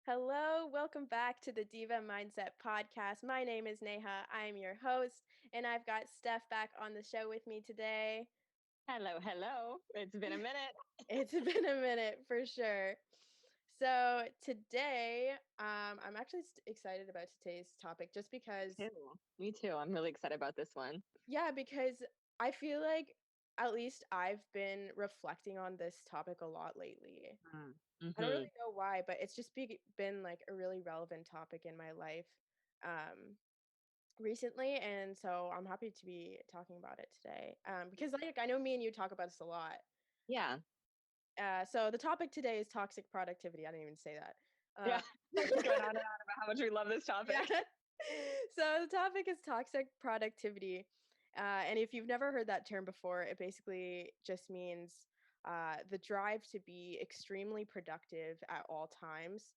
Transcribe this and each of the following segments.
Hello, welcome back to the Diva Mindset podcast. My name is Neha. I am your host, and I've got Steph back on the show with me today. Hello, hello. It's been a minute. It's been a minute for sure. So, today, I'm actually excited about today's topic just Me because, too. Me too. I'm really excited about this one. yeah, because I feel like at least I've been reflecting on this topic a lot lately. I don't Mm-hmm. really know why, but it's just been like a really relevant topic in my life. Um, Recently, and so I'm happy to be talking about it today. Because like I know me and you talk about this a lot. Yeah. So the topic today is toxic productivity. I didn't even say that. Yeah. Uh, We're just going on and on about how much we love this yeah. topic. So the topic is toxic productivity, and if you've never heard that term before, it basically just means the drive to be extremely productive at all times,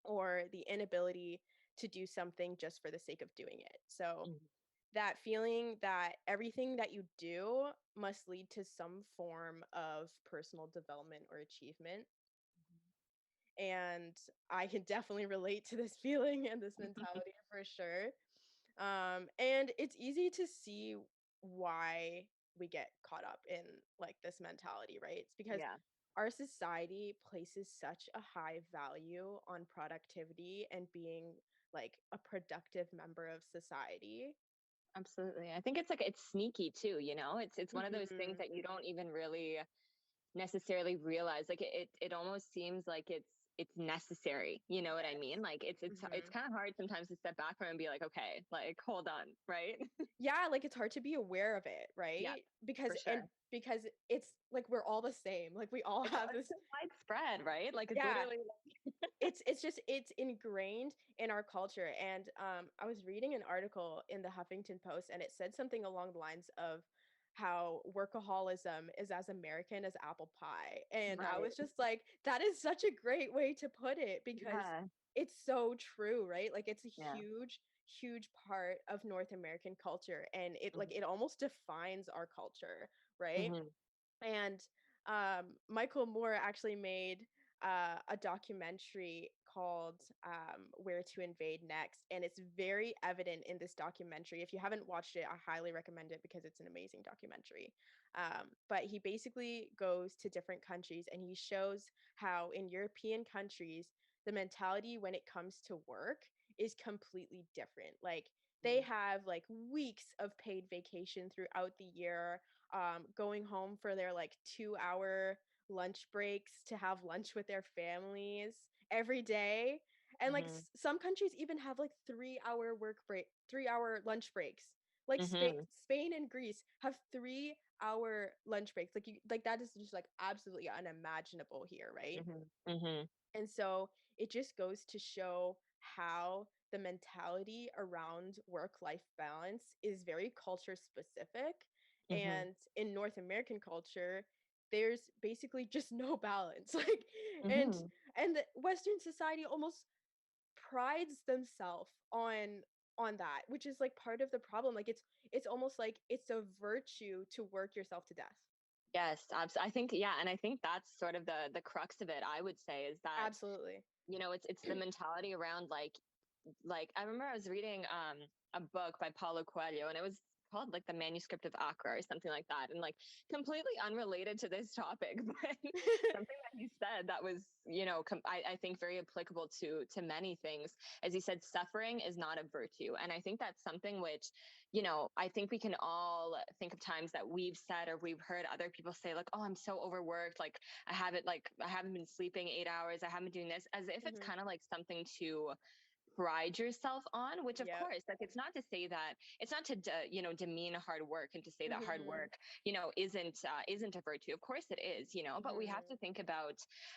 or the inability to do something just for the sake of doing it. So Mhm. that feeling that everything that you do must lead to some form of personal development or achievement. And I can definitely relate to this feeling and this mentality for sure. And it's easy to see why we get caught up in like this mentality, right? It's because Yeah, our society places such a high value on productivity and being like a productive member of society. absolutely. I think it's sneaky too, you know? It's one of those things Hmm. that you don't even really necessarily realize. Like it almost seems like it's necessary. You know what I Yes. mean? Like it's Hmm. kind of hard sometimes to step back from it and be like, okay, like hold on, right? Yeah, like it's hard to be aware of it, Yeah, right? for sure. Because it's like we're all the same. Like we all have It's this. just widespread, right? Like it's Yeah, literally it's just it's ingrained in our culture. And I was reading an article in the Huffington Post, and it said something along the lines of how workaholism is as American as apple pie. And I right. was just like, that is such a great way to put it, because Yeah. it's so true, right? Like it's a Yeah. huge part of North American culture, and it like Mhm. it almost defines our culture, right? Mhm. And Michael Moore actually made a documentary called Where to Invade Next. And it's very evident in this documentary. If you haven't watched it, I highly recommend it because it's an amazing documentary. But he basically goes to different countries and he shows how in European countries, the mentality when it comes to work is completely different. Like, they Mhm. have like weeks of paid vacation throughout the year, going home for their like 2 hour lunch breaks to have lunch with their families every day. And like Mhm. some countries even have like 3 hour work break, 3 hour lunch breaks. Like Mhm. Spain and Greece have 3 hour lunch breaks. Like you, like that is just like absolutely unimaginable here, right? Mhm. Mhm. And so it just goes to show how the mentality around work life balance is very culture specific. Mhm. And in North American culture, there's basically just no balance. Like, and Mhm. and the Western society almost prides themselves on that, which is like part of the problem. Like it's almost like it's a virtue to work yourself to death. Yes, I think yeah, and I think that's sort of the crux of it. I would say is that Absolutely. it's the mentality around like I remember I was reading a book by Paulo Coelho and it was called like the manuscript of Accra or something like that and like completely unrelated to this topic but something that he said that was I think very applicable to many things as he said suffering is not a virtue and I think that's something which I think we can all think of times that we've said or we've heard other people say like oh I'm so overworked like I haven't been sleeping 8 hours I haven't been doing this as if it's Hmm. kind of like something to pride yourself on which of Yep. course like it's not to say that it's not to demean hard work and to say that hard Hmm. work isn't a virtue of course it is but we have Hmm. to think about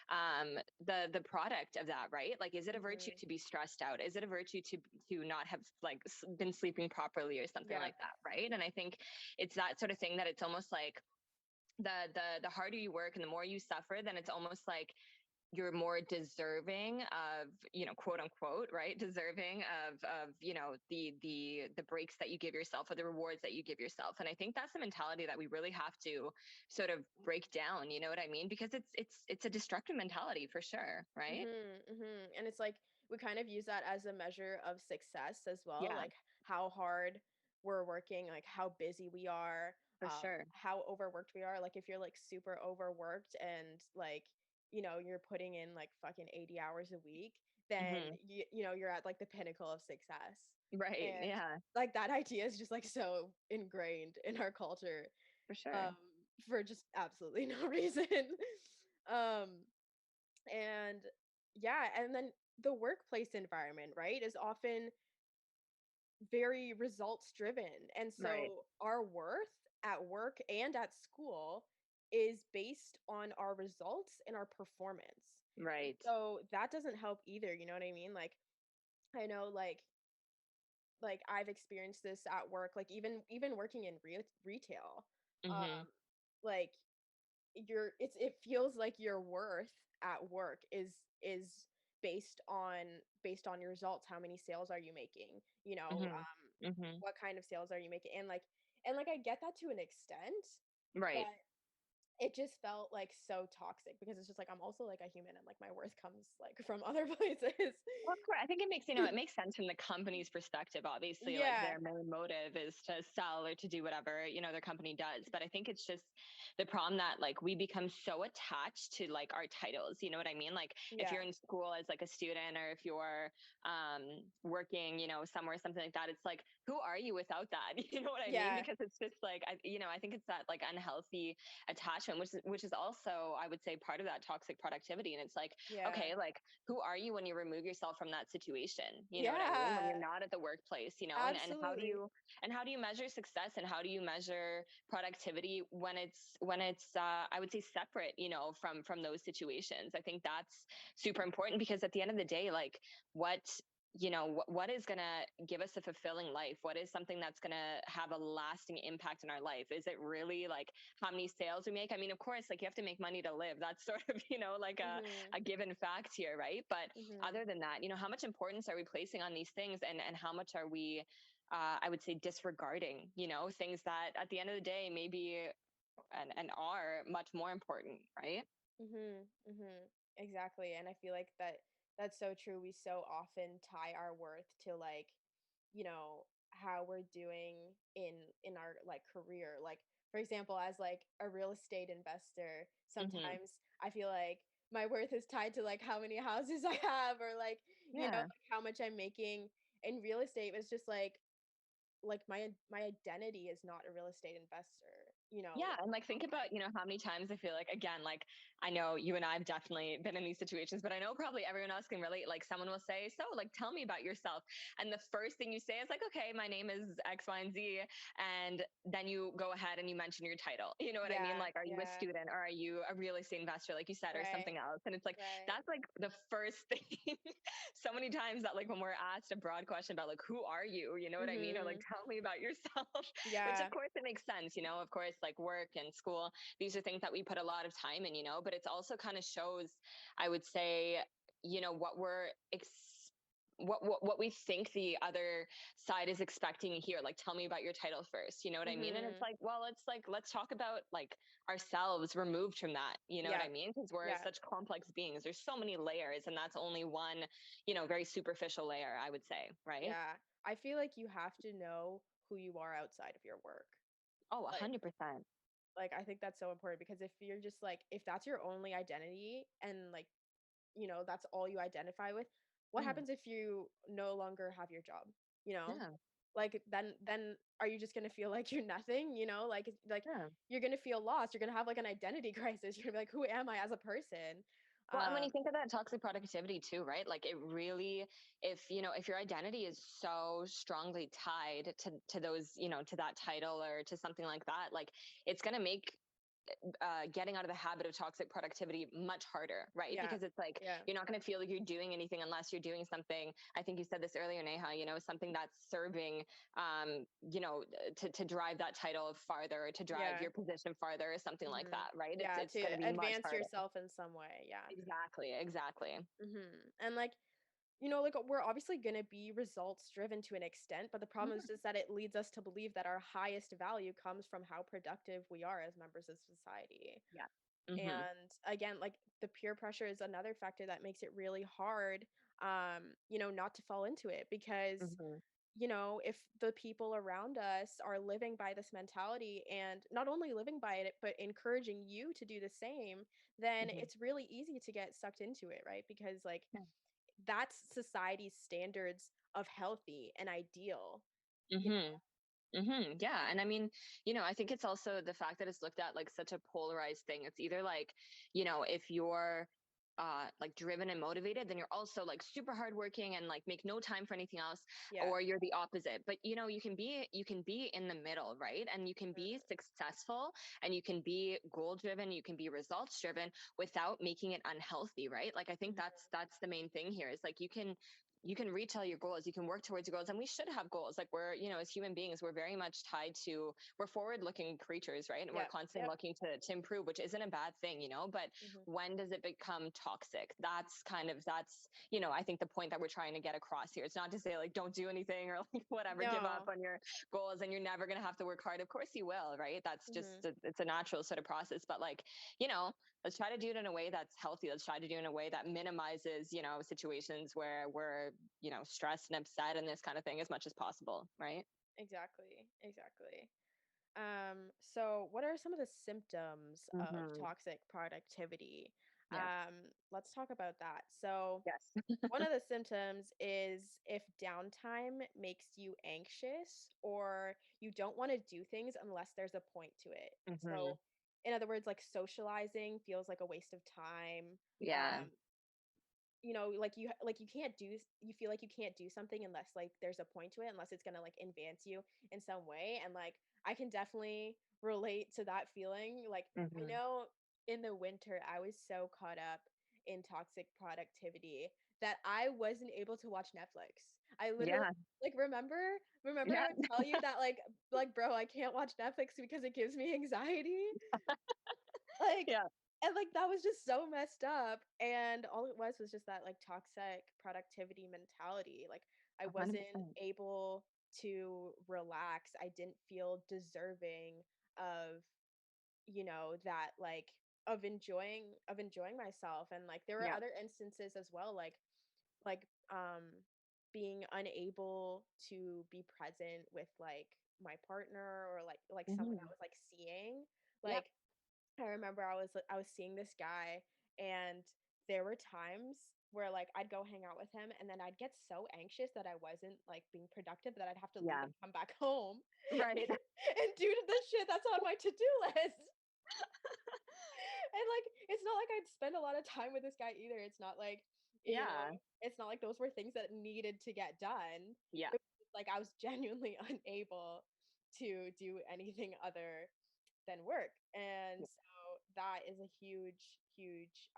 the product of that right like is it a virtue Hmm. to be stressed out is it a virtue to not have like been sleeping properly or something Yep. like that right and I think it's that sort of thing that it's almost like the harder you work and the more you suffer then it's almost like you're more deserving of, quote unquote, right, deserving of the breaks that you give yourself or the rewards that you give yourself. And I think that's the mentality that we really have to sort of break down, you know what I mean? Because it's a destructive mentality for sure, right? Mhm, mhm, and it's like, we kind of use that as a measure of success as well, Yeah, like, how hard we're working, like, how busy we are, for sure. how overworked we are, like, if you're, like, super overworked and, like, you're putting in, like, fucking 80 hours a week, then Hmm. you're at, like, the pinnacle of success, Right. and, Yeah, like, that idea is just, like, so ingrained in our culture, for sure. for just absolutely no reason, um and yeah, and then the workplace environment, right, is often very results driven. And Right. so our worth at work and at school is based on our results and our performance. And Right. so that doesn't help either, you know what I mean? Like I know like I've experienced this at work, like even working in retail. Hmm. Like it feels like your worth at work is based on your results. How many sales are you making? Hmm. Hmm. What kind of sales are you making? And like I get that to an extent, Right. but it just felt like so toxic because it's just like I'm also like a human and like my worth comes like from other places. Well, of course, I think it makes sense from the company's perspective. Obviously, like Yeah, their main motive is to sell or to do whatever, their company does. But I think it's just the problem that like we become so attached to like our titles. You know what I mean? Like if you're yeah, in school as like a student or if you're working, somewhere, something like that, it's like, who are you without that? You know what I mean? yeah, Because it's just like I think it's that like unhealthy attachment, which is also, I would say, part of that toxic productivity. And it's like, yeah, okay, like who are you when you remove yourself from that situation? You know what I mean? When you're yeah, not at the workplace, and absolutely. how do you measure success and how do you measure productivity when it's I would say separate, from those situations. I think that's super important because at the end of the day, like what what is going to give us a fulfilling life? What is something that's going to have a lasting impact in our life? Is it really like how many sales we make? I mean, of course, like you have to make money to live. That's sort of, like Mhm, a given fact here, right? But mhm. other than that, how much importance are we placing on these things, and how much are we, I would say, disregarding, things that at the end of the day maybe and are much more important, right? Mhm, mhm. Exactly, and I feel like that's so true. We so often tie our worth to like, how we're doing in our like career. Like, for example, as like a real estate investor, Hmm. sometimes I feel like my worth is tied to like how many houses I have or like, Yeah. like how much I'm making in real estate. It's just like my identity is not a real estate investor, Yeah, and like think online. about, how many times I feel like, again, like I know you and I have definitely been in these situations, but I know probably everyone else can relate. Like someone will say, "So, like tell me about yourself." And the first thing you say is like, "Okay, my name is X, Y, and Z." And then you go ahead and you mention your title. You know what I mean? Yeah, Like, are you a yeah. student or are you a real estate investor, like you said, or Right, something else? And it's like right. that's like the first thing. So many times that like when we're asked a broad question about like who are you, you know what I mean? Or like Mhm. tell me about yourself. Which of Yeah. course it makes sense, of course, like work and school, these are things that we put a lot of time in, but it's also kind of shows, I would say, what we're what we think the other side is expecting here. Like, tell me about your title first. You know what I mean? And it's Mhm. like, well, it's like, let's talk about like ourselves removed from that. You know what I Yeah, mean? Because we're yeah, such complex beings. There's so many layers, and that's only one, very superficial layer, I would say, right? yeah. I feel like you have to know who you are outside of your work. Oh, Like 100%. I think that's so important because if you're just like if that's your only identity and like, that's all you identify with, what Mm, happens if you no longer have your job, you know? yeah. Like then are you just gonna feel like you're nothing, Like Yeah. you're gonna feel lost. You're gonna have like an identity crisis. You're gonna be like, who am I as a person? Well, and when you Um, think of that toxic productivity too, right? Like it really, if your identity is so strongly tied to those, to that title or to something like that, like it's gonna make getting out of the habit of toxic productivity much harder, right? Yeah. Because it's like Yeah. you're not going to feel like you're doing anything unless you're doing something. I think you said this earlier, Neha. Something that's serving, to drive that title farther, or to drive Yeah. your position farther, or something like Mhm. that, right? It's Yeah, it's going to to be much advance harder. yourself in some way, yeah. Exactly, exactly. And, like, like, we're obviously gonna be results driven to an extent, but the problem is Mhm. just that it leads us to believe that our highest value comes from how productive we are as members of society. Yeah. Hmm. And again, like, the peer pressure is another factor that makes it really hard, not to fall into it because, Hmm. if the people around us are living by this mentality and not only living by it, but encouraging you to do the same, then Hmm. it's really easy to get sucked into it, right? Because, like, Yeah. that's society's standards of healthy and ideal. Y Hmm. Yeah. And I mean, I think it's also the fact that it's looked at like such a polarized thing. It's either like, if you're like driven and motivated, then you're also like super hardworking and like make no time for anything else, Yeah. or you're the opposite. But you can be in the middle, right? And you can be Mhm. successful and you can be goal driven, you can be results driven without making it unhealthy, right? Like I think Mhm. that's the main thing here is like you can reach all your goals, you can work towards your goals, and we should have goals. Like we're, as human beings, we're very much tied to, we're forward looking creatures, right? And we're Yep. constantly Yep. looking to improve, which isn't a bad thing, but Mhm. when does it become toxic? That's I think the point that we're trying to get across here. It's not to say like don't do anything or like whatever, give up No. on your goals and you're never going to have to work hard. Of course you will, right? That's just Mhm. it's a natural sort of process. But like, you know let's try to do it in a way that's healthy. Let's try to do it in a way that minimizes, situations where we're, stressed and upset and this kind of thing as much as possible, right? Exactly. Exactly. So what are some of the symptoms of Hmm. toxic productivity? Yeah. Let's talk about that. So Yes. one of the symptoms is if downtime makes you anxious or you don't want to do things unless there's a point to it. Hmm. So, in other words, like socializing feels like a waste of time. Yeah. Um, you feel like you can't do something unless like there's a point to it, unless it's gonna like advance you in some way. And like I can definitely relate to that feeling. Like I Hmm. know in the winter I was so caught up in toxic productivity that I wasn't able to watch Netflix. I literally Yeah. like remember Yeah. I would tell you that like bro, I can't watch Netflix because it gives me anxiety. Like Yeah. and, like, that was just so messed up, and all it was just that, like, toxic productivity mentality, like, I wasn't 100%. able to relax, I didn't feel deserving of, that, like of enjoying myself, and, like, there were Yeah. other instances as well, like, being unable to be present with, like, my partner or, like, someone I Hmm. was, like, seeing, Yep. like I remember I was seeing this guy, and there were times where, like, I'd go hang out with him, and then I'd get so anxious that I wasn't, like, being productive that I'd have to leave Yeah. and come back home Right. and do the shit that's on my to-do list. And, like, it's not like I'd spend a lot of time with this guy either. It's not like, Yeah. it's not like those were things that needed to get done. Yeah. It was like I was genuinely unable to do anything other than work. And so that is a huge, huge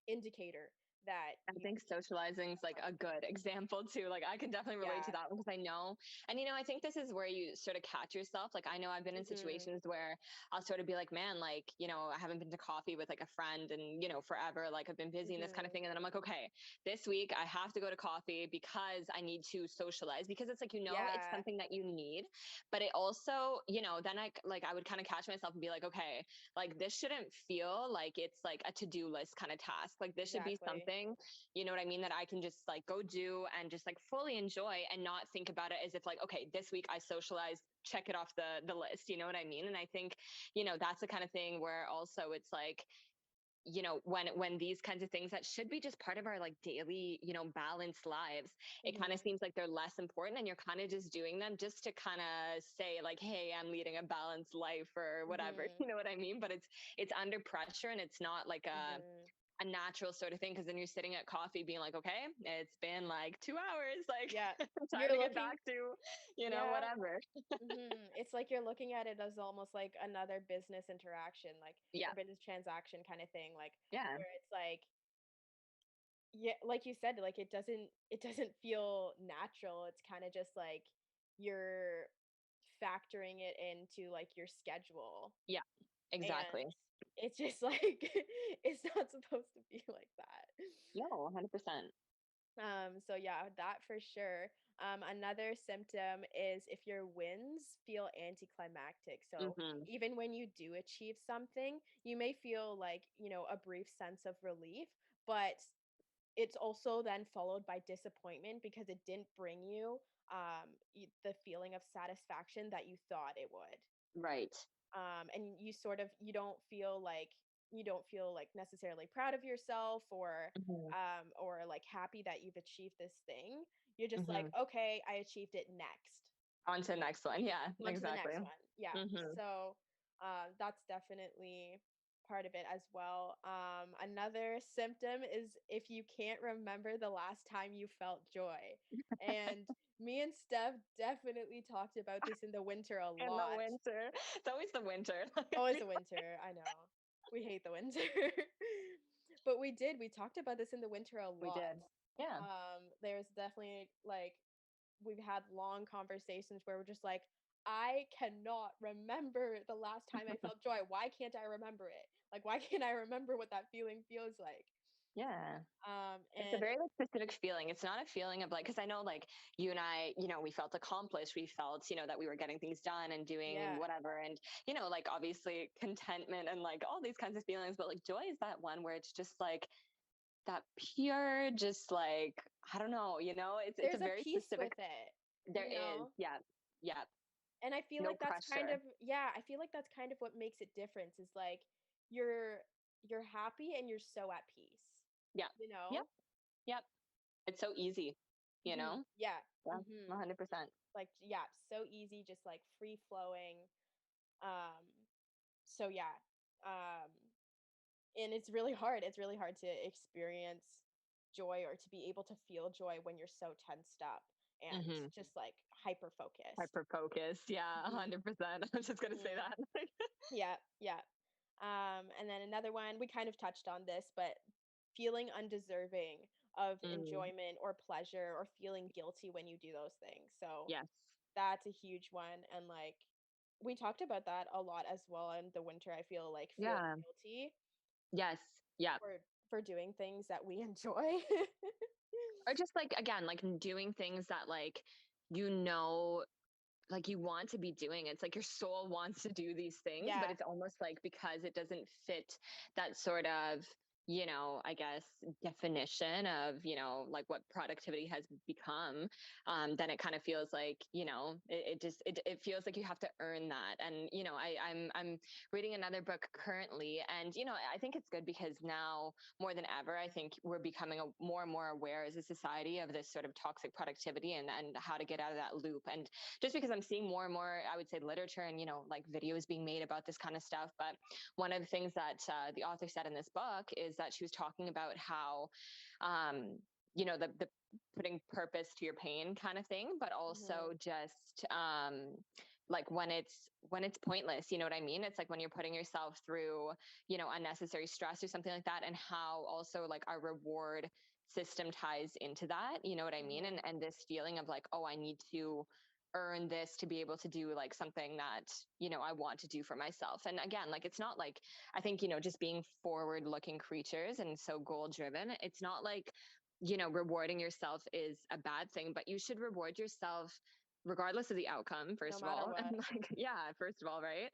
indicator that I you think socializing is like a good example too. Like I can definitely relate to yeah. that because I know, and I think this is where you sort of catch yourself. Like I know I've been in Mhm. situations where I'll sort of be like, man, like, I haven't been to coffee with like a friend and, forever. Like I've been busy and this kind of Mhm. thing. And then I'm like, okay, this week I have to go to coffee because I need to socialize because it's like, it's Yeah. something that you need. But it also, then I would kind of catch myself and be like, okay, like this shouldn't feel like it's like a to-do list kind of task. Like this should be Exactly. something, you know what I mean, that I can just like go do and just like fully enjoy and not think about it as if like, okay, this week I socialized, check it off the list, you know what I mean? And I think, that's the kind of thing where also it's like, when these kinds of things that should be just part of our like daily, balanced lives, it kind of Mhm. seems like they're less important and you're kind of just doing them just to kind of say like, hey, I'm leading a balanced life or whatever, Mhm. you know what I mean? But it's under pressure and it's not like a Mhm. a natural sort of thing, because then you're sitting at coffee being like, okay, it's been like 2 hours, like Yeah. time You're to get looking back to, yeah. whatever. It's like you're looking at it as almost like another business interaction, like, Yeah. or business transaction kind of thing, like, Yeah. where it's like yeah, like you said, like, it doesn't feel natural, it's kinda just like you're factoring it into, like, your schedule, Yeah. and Exactly. it's just like, it's not supposed to be like that. No, 100%. So yeah, that for sure. Another symptom is if your wins feel anticlimactic. So Hmm. even when you do achieve something, you may feel like, a brief sense of relief, but it's also then followed by disappointment because it didn't bring you the feeling of satisfaction that you thought it would. Right. And you don't feel like necessarily proud of yourself Hmm. or like happy that you've achieved this thing. You're just like, Hmm. okay, I achieved it, next. On to the next one. Yeah, On to the exactly. next one. Yeah. Hmm. So that's definitely part of it as well. Another symptom is if you can't remember the last time you felt joy. And me and Steph definitely talked about this in the winter a In the lot. winter, it's always the winter. Always the winter, I know. We hate the winter. But we talked about this in the winter a We lot. did. Yeah. There's definitely, like, we've had long conversations where we're just like, "I cannot remember the last time I felt joy. Why can't I remember it? Like, why can't I remember what that feeling feels like?" Yeah. It's a And very like specific feeling. It's not a feeling of like, because I know like you and I, we felt accomplished. We felt, that we were getting things done and doing yeah, whatever. And, like obviously contentment and like all these kinds of feelings. But like joy is that one where it's just like that pure, just like, I don't know, it's a there's a very peace specific, with it, there you is. know? Yeah. Yeah. And I feel No like that's kind pressure. of yeah, I feel like that's kind of what makes it different is like you're you're happy and you're so at peace, Yeah. you Yep. know? Yep. It's so easy, you Mhm. know? Yeah. Yeah. Mhm. 100%. Like yeah, so easy, just like free flowing. Um so yeah. Um and it's really hard. It's really hard to experience joy or to be able to feel joy when you're so tensed up and Hmm. just like hyper focused. Hyper focused. Yeah. Mhm. 100%. I was just going to say Mhm. that. Yeah, yeah. And then another one, we kind of touched on this, but feeling undeserving of Mm, enjoyment or pleasure or feeling guilty when you do those things. So yes. that's a huge one. And like we talked about that a lot as well in the winter. I feel like feeling Yeah. guilty Yes. Yeah. for doing things that we enjoy. Or just like, again, like doing things that you know, like you want to be doing. It's like your soul wants to do these things, but Yeah. it's almost like because it doesn't fit that sort of, I guess definition of, like what productivity has become, then it kind of feels like, it feels like you have to earn that. And, I'm reading another book currently, and, I think it's good because now more than ever, I think we're becoming more and more aware as a society of this sort of toxic productivity and how to get out of that loop. And just because I'm seeing more and more, I would say, literature and, like videos being made about this kind of stuff. But one of the things that the author said in this book is that she was talking about how, um, the putting purpose to your pain kind of thing, but also Mhm. just like when it's pointless, you know what I mean? It's like when you're putting yourself through, unnecessary stress or something like that, and how also like our reward system ties into that, you know what I mean? Mhm. And this feeling of like, oh, I need to earn this to be able to do like something that, I want to do for myself. And again, like it's not like, I think, just being forward looking creatures and so goal driven, it's not like, rewarding yourself is a bad thing, but you should reward yourself regardless of the outcome, No first of matter all. And what. like, yeah, first of all, right?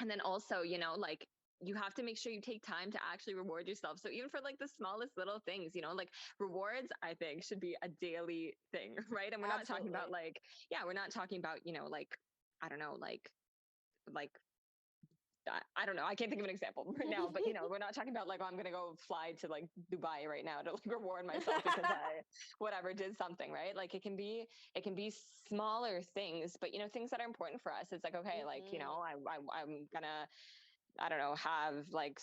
And then also, like you have to make sure you take time to actually reward yourself. So even for like the smallest little things, like rewards, I think should be a daily thing, right? And we're not talking about Absolutely. like, yeah, we're not talking about, like, I don't know, like I don't know. I can't think of an example right now, but we're not talking about like, oh, I'm going to go fly to like Dubai right now to like reward myself because I whatever did something, right? Like it can be smaller things, but things that are important for us. It's like, okay, like, Mhm. I'm going to, I don't know, have like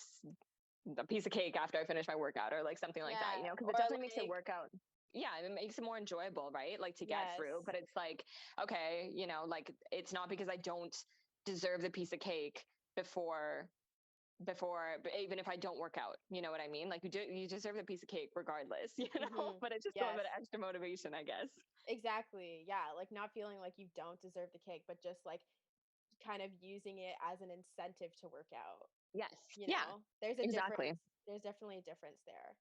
a piece of cake after I finish my workout or like something like that, Yeah, you know, because it or definitely makes the like workout, yeah, it makes it more enjoyable, right? Like to get through. yes. But it's like, okay, you know, like it's not because I don't deserve the piece of cake before even if I don't work out, you know what I mean? Like you deserve the piece of cake regardless, you know. Mhm. But it's just a little Yes. bit of extra motivation, I guess. Exactly. Yeah, like not feeling like you don't deserve the cake, but just like kind of using it as an incentive to work out, Yes. you Yeah. know? There's a difference. Exactly. There's definitely a difference there,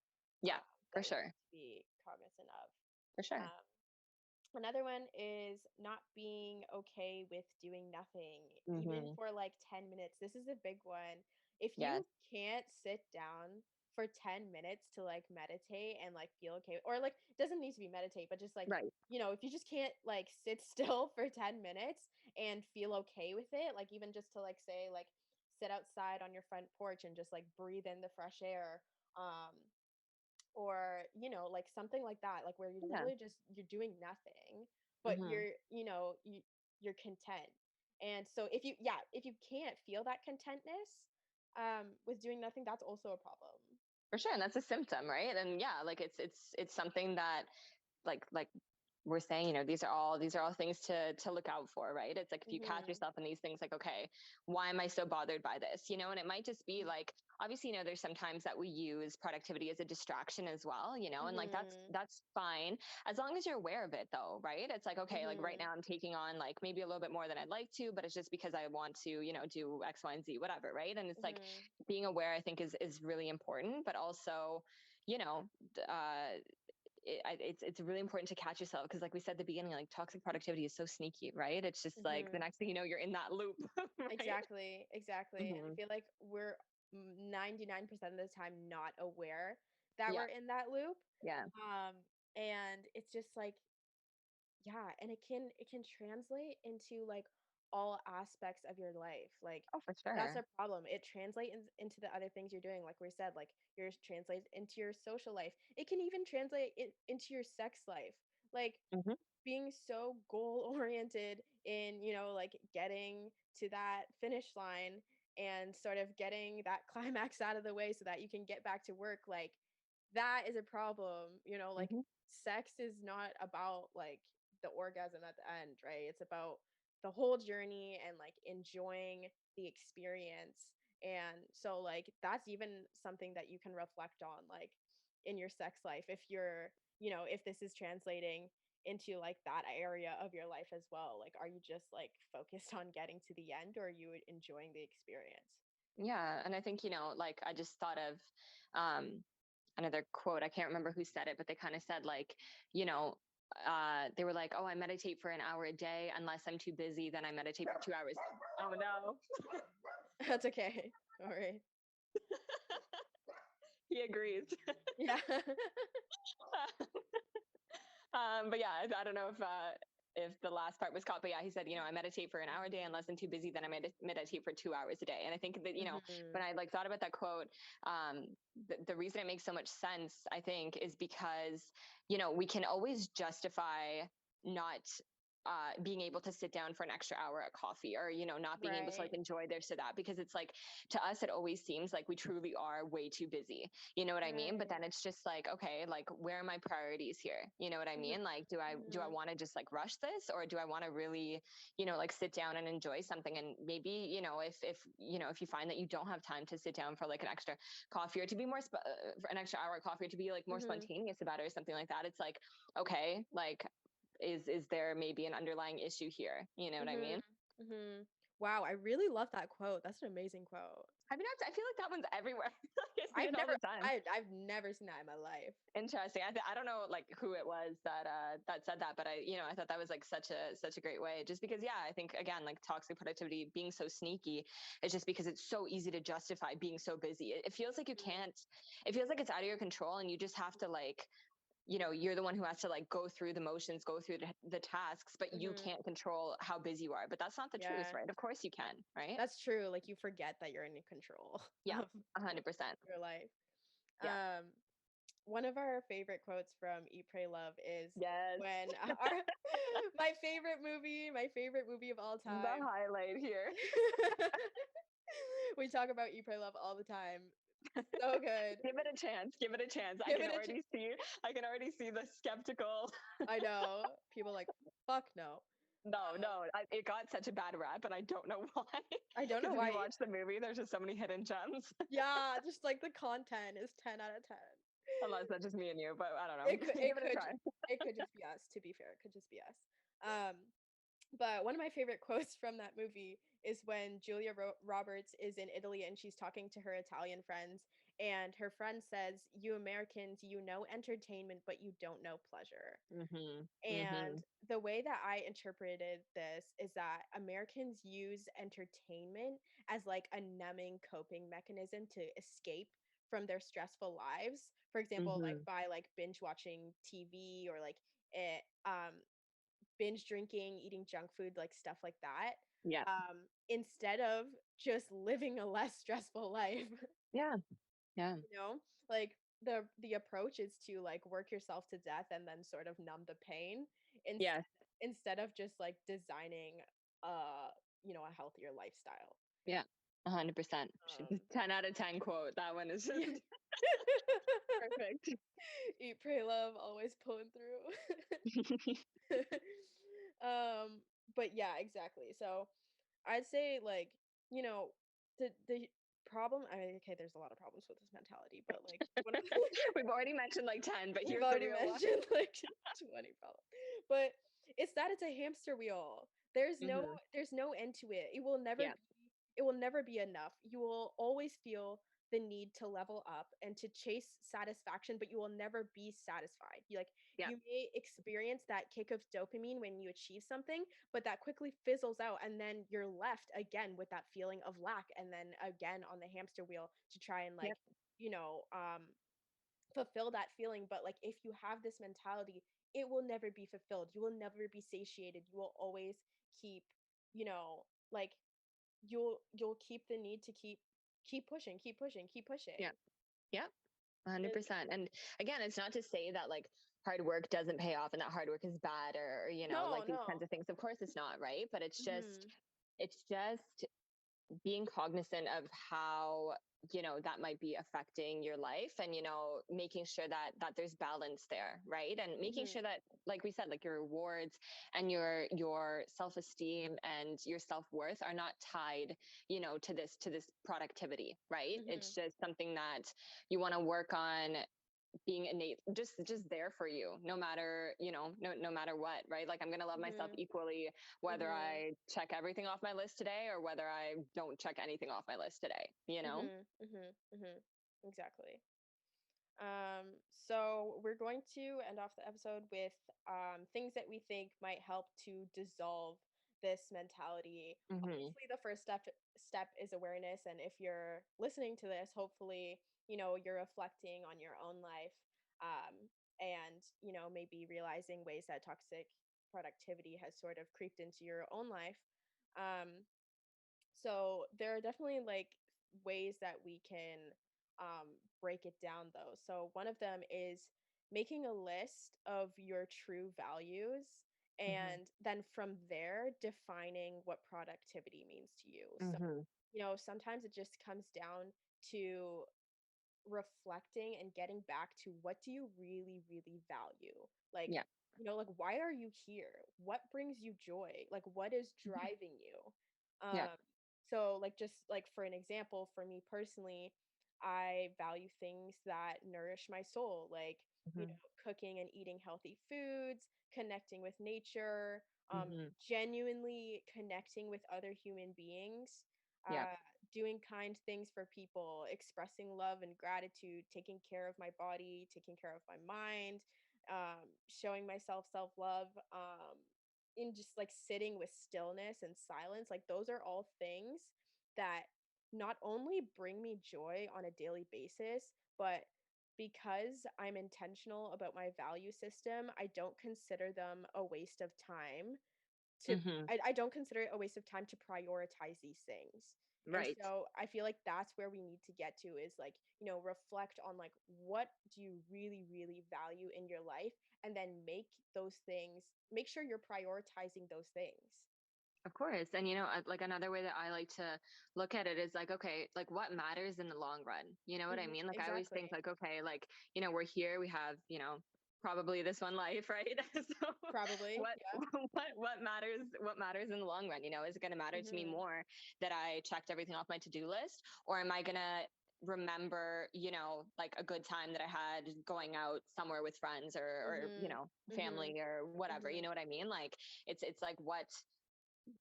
Yeah. For that we sure. need to be cognizant of. For sure. Um, Another one is not being okay with doing nothing, even Hmm. for like 10 minutes. This is a big one. If Yes. you can't sit down for 10 minutes to like meditate and like feel okay, or like it doesn't need to be meditate, but just like, Right. if you just can't like sit still for 10 minutes and feel okay with it, like even just to like say, like, sit outside on your front porch and just like breathe in the fresh air. Um, or like something like that, like where you're Yeah. literally just you're doing nothing, but Hmm. you're content. And so if you can't feel that contentness with doing nothing, that's also a problem. For sure. And that's a symptom, right? And yeah, like it's something that like we're saying, you know, these are all things to look out for, right? It's like if you catch Mhm. yourself in these things, like, okay, why am I so bothered by this, you know? And it might just be like, obviously, you know, there's sometimes that we use productivity as a distraction as well, you know, and like Mhm. that's fine as long as you're aware of it, though, right? It's like, okay, like right Mhm. now I'm taking on like maybe a little bit more than I'd like to, but it's just because I want to, you know, do X, Y, and Z, whatever, right? And it's like Mhm. being aware, I think, is really important, but also, you know, it's really important to catch yourself because like we said at the beginning, like toxic productivity is so sneaky, right? It's just like the Mhm. next thing you know, you're in that loop. Right. Exactly, exactly. And I Hmm. feel like we're 99% of the time not aware that Yeah. we're in that loop. Yeah. And it's just like, yeah, and it can translate into like all aspects of your life. Like Oh, for that's sure. a problem. It translates into the other things you're doing. Like we said, like yours translates into your social life. It can even translate into your sex life. Like Hmm. being so goal oriented in, like getting to that finish line and sort of getting that climax out of the way so that you can get back to work, like that is a problem. Like Hmm. sex is not about like the orgasm at the end, right? It's about the whole journey and like enjoying the experience. And so like that's even something that you can reflect on, like in your sex life, if you're, if this is translating into like that area of your life as well. Like are you just like focused on getting to the end, or are you enjoying the experience? Yeah. And I think, you know, like I just thought of um another quote. I can't remember who said it, but they kind of said like, you know, they were like, oh, I meditate for an hour a day. Unless I'm too busy, then I meditate for 2 hours. Oh no. That's okay. All right. He agrees. Yeah. But yeah, I don't know if the last part was caught, but yeah, he said, you know, I meditate for an hour a day, unless I'm too busy, then I meditate for 2 hours a day. And I think that, you know, when Mhm. I like thought about that quote, um, the reason it makes so much sense, I think, is because, you know, we can always justify not being able to sit down for an extra hour at coffee, or you know, not being able to like Right. enjoy this or that, because it's like, to us it always seems like we truly are way too busy, you know what I mean? But Right. then it's just like, okay, like where are my priorities here, you know what I Mhm. mean? Like do I Mhm. want to just like rush this, or do I want to really, you know, like sit down and enjoy something? And maybe, you know, if you know, if you find that you don't have time to sit down for like an extra coffee, or to be more for an extra hour of coffee, or to be like more Mhm. spontaneous about it or something like that, it's like, okay, like is there maybe an underlying issue here, you know what I Mhm. mean? Mhm. Wow, I really love that quote. That's an amazing quote. I mean, I feel like that one's everywhere. I see I've it all never the time. I've never seen that in my life. Interesting. I don't know like who it was that that said that, but I, you know, I thought that was like such a great way, just because yeah, I think again, like toxic productivity being so sneaky is just because it's so easy to justify being so busy. It feels like you Mhm. can't, it feels like it's out of your control, and you just have to like, you know, you're the one who has to like go through the motions, go through the tasks, but you Mhm. can't control how busy you are. But that's not the truth, Yeah. right? Of course you can, right? That's true. Like you forget that you're in control Yeah, of 100%. your life. Yeah. Um One of our favorite quotes from Eat, Pray, Love is Yes. when our my favorite movie of all The time. highlight here. We talk about Eat, Pray, Love all the time. So good. Give it a chance. Give it a chance. Give it a ch I can already see the skeptical. I know. People like, "Fuck no." No, no, it got such a bad rap, and I don't know why. I don't know Because if you why. watch the movie, there's just so many hidden gems. Yeah, just like the content is 10 out of 10. Unless that's just me and you, but I don't It know. could Give it it a could try. it could just be us, to be fair. It could just be us. Um, but one of my favorite quotes from that movie is when Julia Roberts is in Italy and she's talking to her Italian friends, and her friend says, "You Americans, you know entertainment, but you don't know pleasure." Mhm. And Mhm. the way that I interpreted this is that Americans use entertainment as like a numbing coping mechanism to escape from their stressful lives. For example, like Mhm. by like binge watching TV or like it, binge drinking, eating junk food, like stuff like that. Yeah. Instead of just living a less stressful life. Yeah. Yeah. You know, like the approach is to like work yourself to death and then sort of numb the pain instead Yes. instead of just like designing uh a healthier lifestyle. Yeah. 100%. um 10 out of 10 quote. That one is just yeah. perfect. Eat, pray, love, always pulling through. um but yeah, exactly. So I'd say like, you know, the problem, I mean, okay, there's a lot of problems with this mentality, but like one of We've already mentioned like 10, but we've here's the already real one. mentioned like 20 problems. But it's that it's a hamster wheel. There's no Mhm. there's no end to it. Yeah. It will never be enough. You will always feel the need to level up and to chase satisfaction, but you will never be satisfied. Yeah. You may experience that kick of dopamine when you achieve something, but that quickly fizzles out and then you're left again with that feeling of lack and then again on the hamster wheel to try and like, Yep. you know, fulfill that feeling. But like if you have this mentality, it will never be fulfilled. You will never be satiated. You will always keep, like you'll keep the need to keep pushing, keep pushing, keep pushing. Yeah. Yep. And 100%. And again, it's not to say that like hard work doesn't pay off and that hard work is bad or no, like these kinds no. of things. Of course it's not, right? But Mhm. it's just being cognizant of how that might be affecting your life, and making sure that there's balance there, right? And making Mhm. sure that, like we said, like your rewards and your self-esteem and your self-worth are not tied to this productivity, right? It's Mhm. just something that you want to work on being innate, just there for you, no matter no matter what, right? Like I'm going to love myself Mhm. equally whether Mhm. I check everything off my list today or whether I don't check anything off my list today. Mhm. Mhm. Mhm. Exactly. So we're going to end off the episode with things that we think might help to dissolve this mentality. Mm-hmm. Obviously, the first step is awareness, and if you're listening to this, hopefully, you're reflecting on your own life, and maybe realizing ways that toxic productivity has sort of creeped into your own life. Um, so there are definitely like ways that we can break it down though. So one of them is making a list of your true values Mm-hmm. and then from there defining what productivity means to you. So, Mm-hmm. sometimes it just comes down to reflecting and getting back to what do you really, really value? Like, Yeah. like why are you here? What brings you joy? Like what is driving you? Yeah. So like just like for an example, for me personally, I value things that nourish my soul, like, Mm-hmm. cooking and eating healthy foods, connecting with nature, Mm-hmm. genuinely connecting with other human beings, Yeah. uh, doing kind things for people, expressing love and gratitude, taking care of my body, taking care of my mind, showing myself self love, in just like sitting with stillness and silence. Like, those are all things that not only bring me joy on a daily basis, but because I'm intentional about my value system, I don't consider them a waste of time to Mm-hmm. I don't consider it a waste of time to prioritize these things. And Right. so I feel like that's where we need to get to is like, reflect on like what do you really, really value in your life and then make sure you're prioritizing those things. Of course. And like another way that I like to look at it is like, okay, like what matters in the long run? You know what I Mhm, mean? Like I always think exactly. like, okay, like, we're here, we have, probably this one life, right? So Probably, what yeah. what matters in the long run? Is it going to matter to me Mhm, more that I checked everything off my to-do list, or am I going to remember, like a good time that I had going out somewhere with friends, or mhm, mhm, family or whatever, you mhm, know what I mean? Like it's like what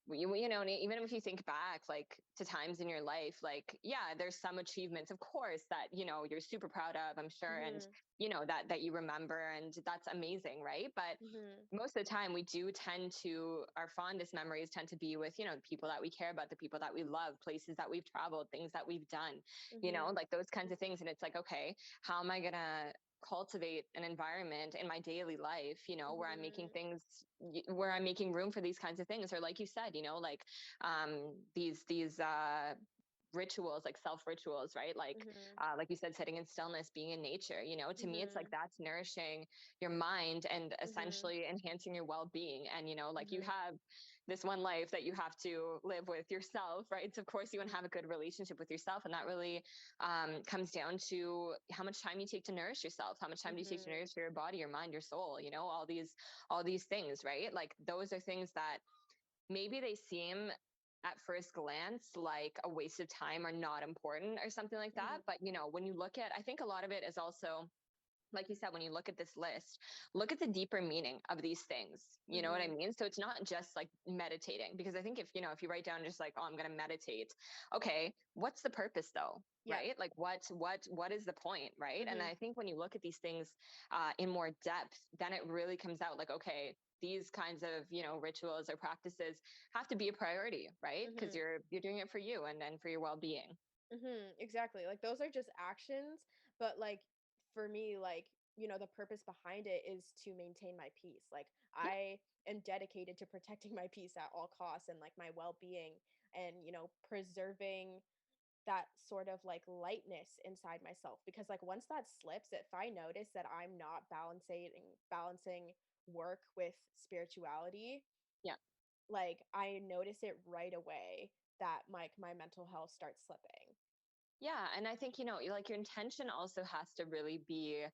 and even if you think back like to times in your life, like yeah, there's some achievements of course that you're super proud of, I'm sure, and mhm, that you remember, and that's amazing, right? But mhm, most of the time we do tend to, our fondest memories tend to be with the people that we care about, the people that we love, places that we've traveled, things that we've done, mhm, like those kinds of mhm, things. And it's like, okay, how am I gonna cultivate an environment in my daily life, where I'm making mhm, things, where I'm making room for these kinds of things, or like you said, like these rituals, like self rituals, right? mhm, Like you said, sitting in stillness, being in nature, to me it's like mhm, that's nourishing your mind and mhm, essentially enhancing your well-being. And like you mhm, have this one life that you have to live with yourself, right? So of course you want mhm, to have a good relationship with yourself, and that really comes down to how much time you take to nourish yourself, how much time do you take to mhm, nourish your body, your mind, your soul, all these things, right? Like those are things that maybe they seem at first glance like a waste of time or not important or something like that. mhm, But when you look at, I think a lot of it is also, like you said, when you look at this list, look at the deeper meaning of these things. You know what I mhm. mean? So it's not just like meditating, because I think if you write down just like, oh, I'm going to meditate. Okay, what's the purpose though? Yeah. Right? Like what is the point? Right? And Mhm, I think when you look at these things in more depth, then it really comes out like, okay, these kinds of rituals or practices have to be a priority, right? Because mhm, you're doing it for you and for your well-being. mhm, exactly, like, those are just actions, but, like, for me, like, the purpose behind it is to maintain my peace, like, Yeah. I am dedicated to protecting my peace at all costs and, like, my well-being and, preserving that sort of, like, lightness inside myself because, like, once that slips, if I notice that I'm not balancing work with spirituality, Yeah. like, I notice it right away that, like, my mental health starts slipping. Yeah, and I think like your intention also has to really be,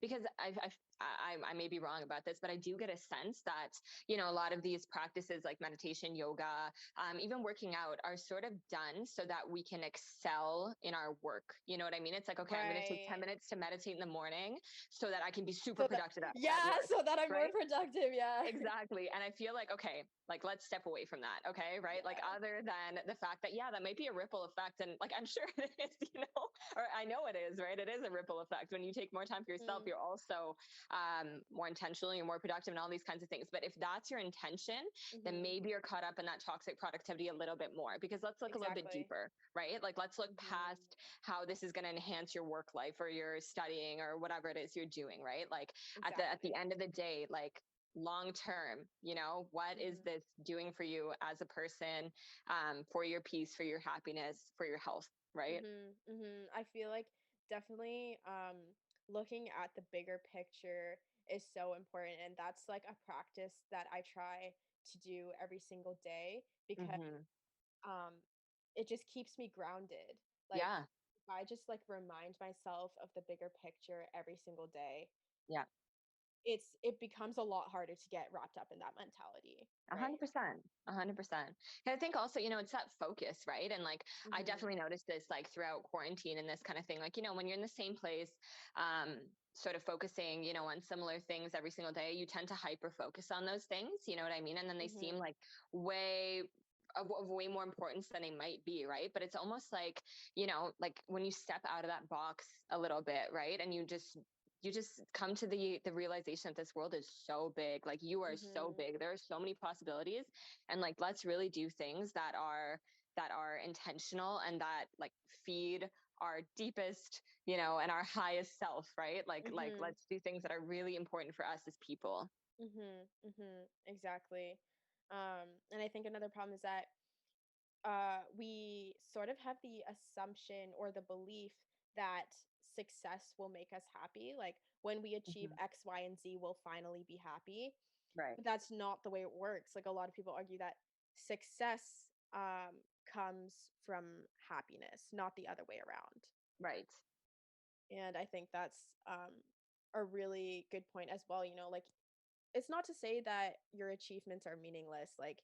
because I may be wrong about this, but I do get a sense that a lot of these practices like meditation, yoga, even working out, are sort of done so that we can excel in our work. You know what I mean? It's like, okay, I'm going to take 10 Right. minutes to meditate in the morning so that I can be super So that productive at yeah, work, so that I'm more right? productive, yeah. Exactly. And I feel like, okay, like let's step away from that. Okay. Right. Like Yeah. other than the fact that, yeah, that might be a ripple effect. And like, I'm sure it is, or I know it is, right? It is a ripple effect. When you take more time for yourself, Mhm, you're also more intentional, you're more productive and all these kinds of things. But if that's your intention, then mhm. maybe you're caught up in that toxic productivity a little bit more, because let's look a little bit Exactly. deeper, right? Like let's look Mhm. past how this is going to enhance your work life or your studying or whatever it is you're doing, right? Like at the Exactly. end of the day, like long term, what is Mhm. this doing for you as a person, for your peace, for your happiness, for your health, right? Mhm. Mhm. I feel like definitely looking at the bigger picture is so important and that's like a practice that I try to do every single day because Hmm. um it just keeps me grounded. Like Yeah. if I just like remind myself of the bigger picture every single day, Yeah. it becomes a lot harder to get wrapped up in that mentality, A right? hundred percent. 100%. And I think also, it's that focus, right? And like, I Mhm. definitely noticed this like throughout quarantine and this kind of thing. Like, when you're in the same place, sort of focusing, on similar things every single day, you tend to hyper focus on those things. You know what I mean? And then they seem Mhm. like way of way more importance than they might be, right? But it's almost like when you step out of that box a little bit, right? And you just come to the realization that this world is so big. Like you are so Mhm. big, there are so many possibilities, and like let's really do things that are intentional and that like feed our deepest, and our highest self, right? Like Mhm. let's do things that are really important for us as people. Mhm. Mhm. Exactly. And I think another problem is that we sort of have the assumption or the belief that success will make us happy. Like when we achieve Mhm. X, Y, and Z, we'll finally be happy. Right. But that's not the way it works. Like a lot of people argue that success comes from happiness, not the other way around. Right. And I think that's a really good point as well. Like, it's not to say that your achievements are meaningless. Like,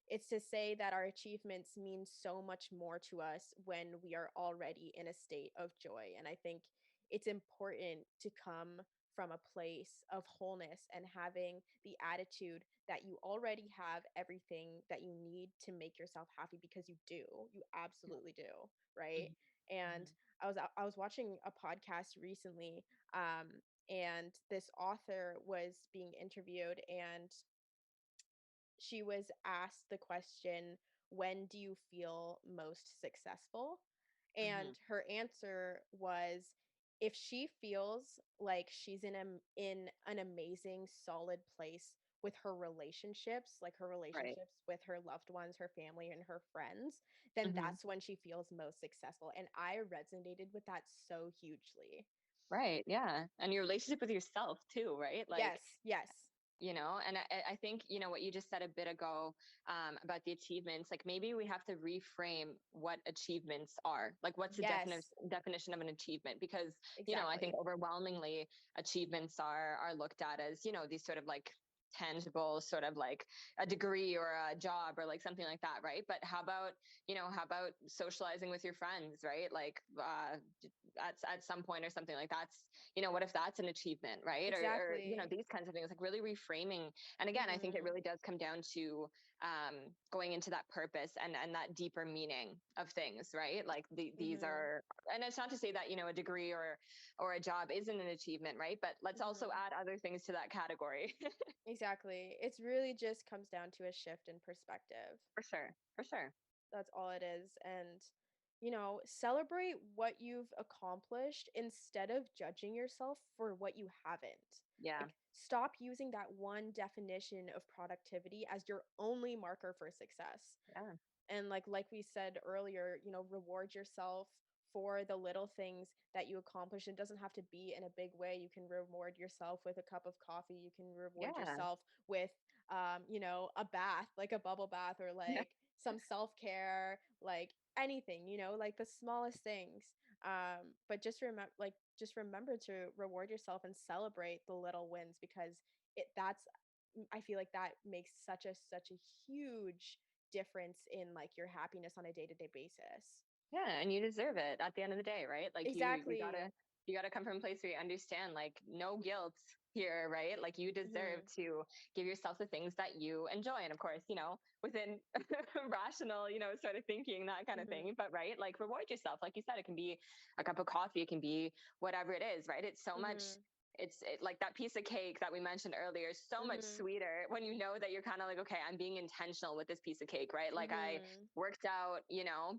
it's to say that our achievements mean so much more to us when we are already in a state of joy. And I think it's important to come from a place of wholeness and having the attitude that you already have everything that you need to make yourself happy, because you do. You Yeah. absolutely do, right? Mhm. And Mhm. I was watching a podcast recently, and this author was being interviewed, and she was asked the question, "When do you feel most successful?" Mhm. And her answer was, if she feels like she's in an amazing solid place with her relationships, like her Right. relationships with her loved ones, her family and her friends, then Mhm. that's when she feels most successful. And I resonated with that so hugely. Right. Yeah. And your relationship with yourself too, right? Like, Yes, yes. and I think, what you just said a bit ago, about the achievements, like maybe we have to reframe what achievements are. Like, what's the Yes, definition of an achievement? Because, I think exactly. overwhelmingly achievements are looked at as, these sort of like tangible, sort of like a degree or a job or like something like that, right? But how about socializing with your friends, right? Like, at some point or something like that's, what if that's an achievement, right? Or Exactly. these kinds of things, like really reframing. And again, I think it Mhm. really does come down to, going into that purpose and that deeper meaning of things, right? Like these Mhm. are, and it's not to say that, a degree or a job isn't an achievement, right? But let's also Mhm. add other things to that category. Exactly. It's really just comes down to a shift in perspective. For sure, for sure. That's all it is. And, celebrate what you've accomplished instead of judging yourself for what you haven't. Yeah. Like, stop using that one definition of productivity as your only marker for success. Yeah. And like we said earlier, reward yourself for the little things that you accomplish. It doesn't have to be in a big way. You can reward yourself with a cup of coffee. You can reward Yeah. yourself with a bath, like a bubble bath, or Yeah. like some self-care, like anything, like the smallest things. But just remember to reward yourself and celebrate the little wins, because I feel like that makes such a huge difference in like your happiness on a day-to-day basis. Yeah, and you deserve it at the end of the day, right? Like you Exactly. gotta come from a place where you understand, like, no guilt here, right? Like you deserve Mhm. to give yourself the things that you enjoy. And of course, within rational, sort of thinking, that kind of Mhm. thing. But right, like reward yourself. Like you said, it can be a cup of coffee, it can be whatever it is, right? It's so much Mhm. like that piece of cake that we mentioned earlier is so much Mhm. sweeter when you know that you're kind of like, okay, I'm being intentional with this piece of cake, right? Like I Mhm. worked out,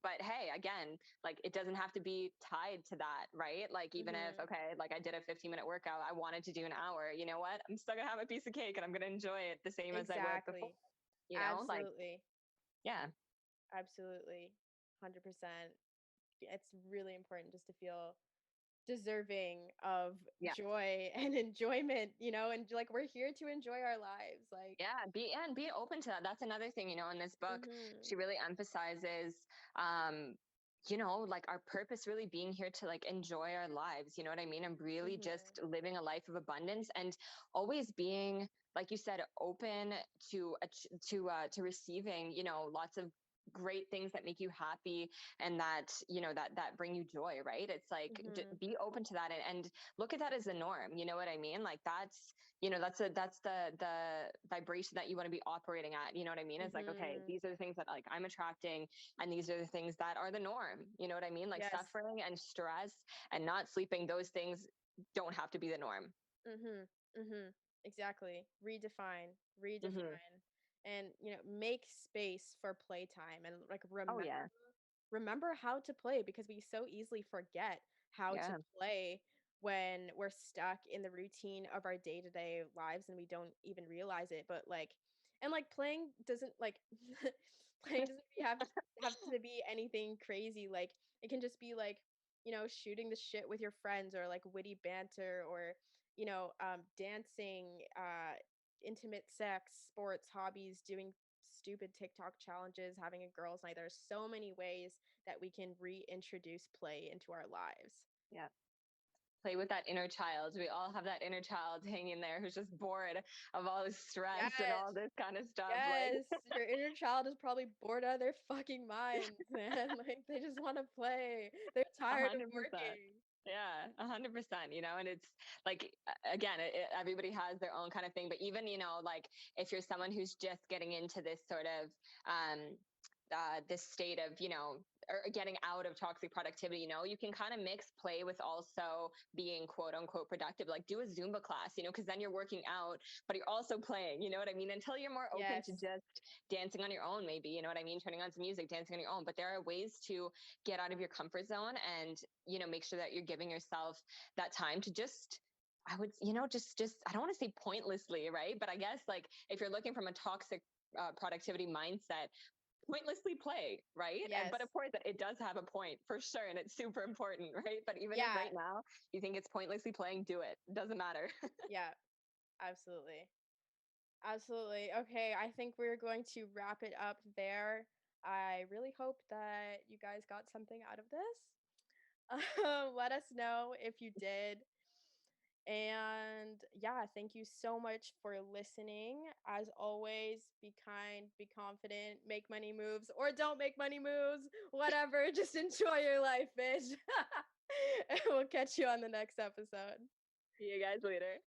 but hey, again, like it doesn't have to be tied to that, right? Like even if, Mhm. okay, like I did a 15-minute workout, I wanted to do an hour, you know what? I'm still gonna have a piece of cake and I'm gonna enjoy it the same as I would before, Exactly. like, Absolutely. yeah, Absolutely. 100%. It's really important just to feel deserving of yeah. joy and enjoyment, and like we're here to enjoy our lives. Like, Yeah, be open to that. That's another thing, in this book, mhm. she really emphasizes, um, like our purpose really being here to like enjoy our lives, you know what I mean? And really Mhm. just living a life of abundance and always being, like you said, open to receiving, lots of great things that make you happy and that, that bring you joy, right? It's like Mhm. be open to that and look at that as the norm, you know what I mean? Like that's the vibration that you want to be operating at, you know what I mean? It's like, okay, Mhm. these are the things that like I'm attracting and these are the things that are the norm, you know what I mean? Like Yes. suffering and stress and not sleeping, those things don't have to be the norm. Mhm. Mhm. Exactly. Redefine. Hmm. Redefine. And, make space for playtime, and like Oh remember yeah. remember how to play, because we so easily forget how to Yeah. play when we're stuck in the routine of our day-to-day lives and we don't even realize it. But like, and like playing doesn't like playing doesn't have to be anything crazy. Like, it can just be like, shooting the shit with your friends, or like witty banter, or dancing, intimate sex, sports, hobbies, doing stupid TikTok challenges, having a girls' night. There's so many ways that we can reintroduce play into our lives. Yeah. Play with that inner child. We all have that inner child hanging there who's just bored of all this stress and Yes. all this kind of stuff. Like, Yes, your inner child is probably bored out of their fucking minds, man. Like they just want to play. They're tired of 100%. working. Yeah, 100%, and it's like, again, everybody has their own kind of thing, but even, like if you're someone who's just getting into this sort of, this state of, or getting out of toxic productivity, you can kind of mix play with also being quote unquote productive. Like do a Zumba class, because then you're working out, but you're also playing, you know what I mean? Until you're more open to Yes. just dancing on your own, maybe, you know what I mean? Turning on some music, dancing on your own. But there are ways to get out of your comfort zone and, make sure that you're giving yourself that time to just, I would, just, I don't want to say pointlessly, right? But I guess like if you're looking from a toxic productivity mindset, pointlessly play, right? But Yes. of course, it does have a point for sure, and it's super important, right? But even if Yeah. right now you think it's pointlessly playing, do it. It doesn't matter. Yeah. Absolutely. Absolutely. Okay, I think we're going to wrap it up there. I really hope that you guys got something out of this. Let us know if you did. And yeah, thank you so much for listening. As always, be kind, be confident, make money moves, or don't make money moves. Whatever, just enjoy your life, bitch. And we'll catch you on the next episode. See you guys later.